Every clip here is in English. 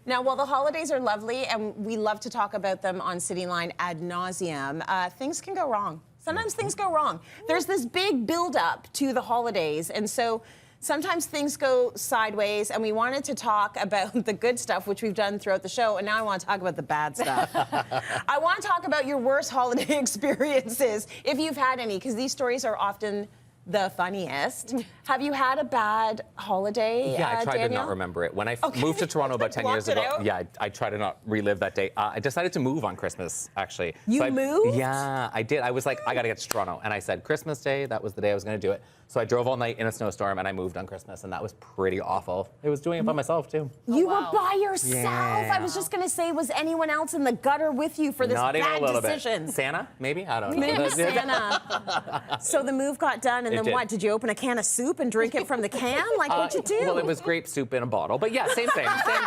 Now, while the holidays are lovely and we love to talk about them on Cityline ad nauseum, things can go wrong. Sometimes things go wrong. There's this big build-up to the holidays, and so sometimes things go sideways, and we wanted to talk about the good stuff, which we've done throughout the show, and now I want to talk about the bad stuff. I want to talk about your worst holiday experiences, if you've had any, because these stories are often the funniest. Have you had a bad holiday, Yeah, I tried to Daniel? not remember it. When I moved to Toronto about 10 years ago, yeah, I tried to not relive that day. I decided to move on Christmas, actually. You moved? Yeah, I did. I was like, I gotta get to Toronto. And I said Christmas Day, that was the day I was gonna do it. So I drove all night in a snowstorm and I moved on Christmas, and that was pretty awful. I was doing it by myself, too. You were by yourself? Yeah. I was just gonna say, was anyone else in the gutter with you for this Not even bad a little decision? bit. Santa, maybe? I don't know. Maybe Santa. So the move got done, and then did. what? Did you open a can of soup and drink it from the can? Like, what'd you do? Well, it was grape soup in a bottle. But yeah, same thing. Same.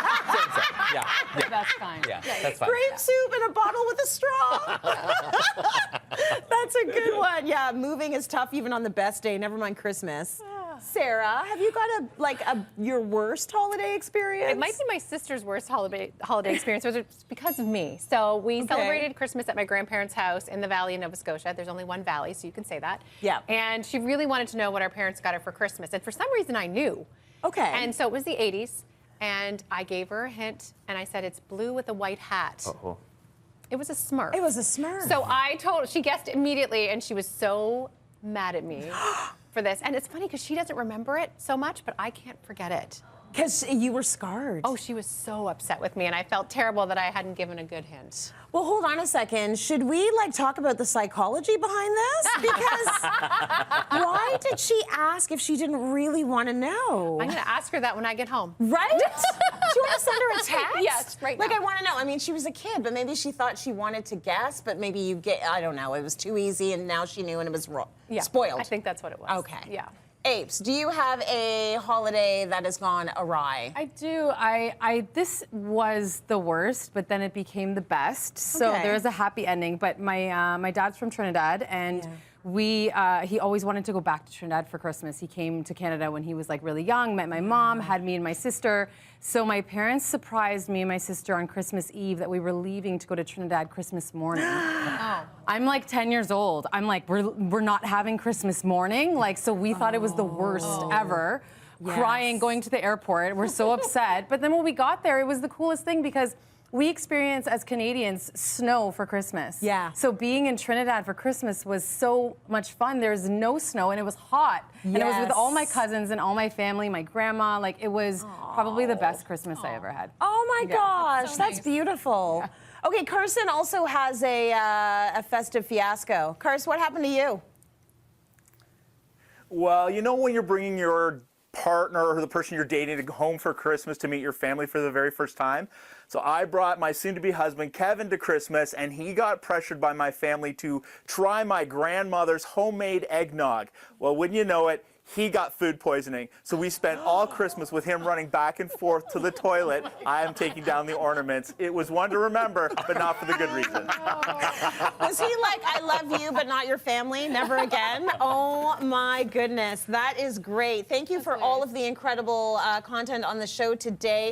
Yeah. That's fine. Yeah, that's fine. Grape soup in a bottle with a straw. That's a good one. Yeah, moving is tough even on the best day, never mind Christmas. Sarah, have you got your worst holiday experience? It might be my sister's worst holiday experience, but it's because of me. So we celebrated Christmas at my grandparents' house in the Valley in Nova Scotia. There's only one valley, so you can say that. Yeah. And she really wanted to know what our parents got her for Christmas. And for some reason, I knew. Okay. And so it was the 80s, and I gave her a hint, and I said, it's blue with a white hat. Uh-oh. It was a Smurf. It was a Smurf. So I told her, she guessed immediately, and she was so mad at me for this. And it's funny because she doesn't remember it so much, but I can't forget it. Because you were scarred. Oh, she was so upset with me, and I felt terrible that I hadn't given a good hint. Well, hold on a second. Should we talk about the psychology behind this? Because why did she ask if she didn't really want to know? I'm gonna ask her that when I get home. Right? Do you want to send her a text? Yes, right now. I want to know. I mean, she was a kid, but maybe she thought she wanted to guess, but maybe I don't know, it was too easy, and now she knew, and it was spoiled. I think that's what it was. Okay. Yeah. Apes, do you have a holiday that has gone awry? I do. This was the worst, but then it became the best. So there is a happy ending. But my dad's from Trinidad, and he always wanted to go back to Trinidad for Christmas. He came to Canada when he was really young, met my mom, had me and my sister. So my parents surprised me and my sister on Christmas Eve that we were leaving to go to Trinidad Christmas morning. I'm 10 years old. I'm we're not having Christmas morning. So we thought it was the worst ever. Crying, going to the airport. We're so upset. But then when we got there, it was the coolest thing because we experience as Canadians snow for Christmas. Yeah. So being in Trinidad for Christmas was so much fun. There was no snow and it was hot. And it was with all my cousins and all my family, my grandma. It was probably the best Christmas I ever had. Oh my gosh, so that's nice. beautiful. Yeah. Okay, Carson also has a festive fiasco. Carson, what happened to you? Well, you know when you're bringing your partner or the person you're dating to home for Christmas to meet your family for the very first time? So I brought my soon-to-be husband, Kevin, to Christmas, and he got pressured by my family to try my grandmother's homemade eggnog. Well, wouldn't you know it, he got food poisoning. So we spent all Christmas with him running back and forth to the toilet. I am taking down the ornaments. It was one to remember, but not for the good reason. Was he I love you, but not your family? Never again? Oh my goodness, that is great. Thank you for all of the incredible content on the show today.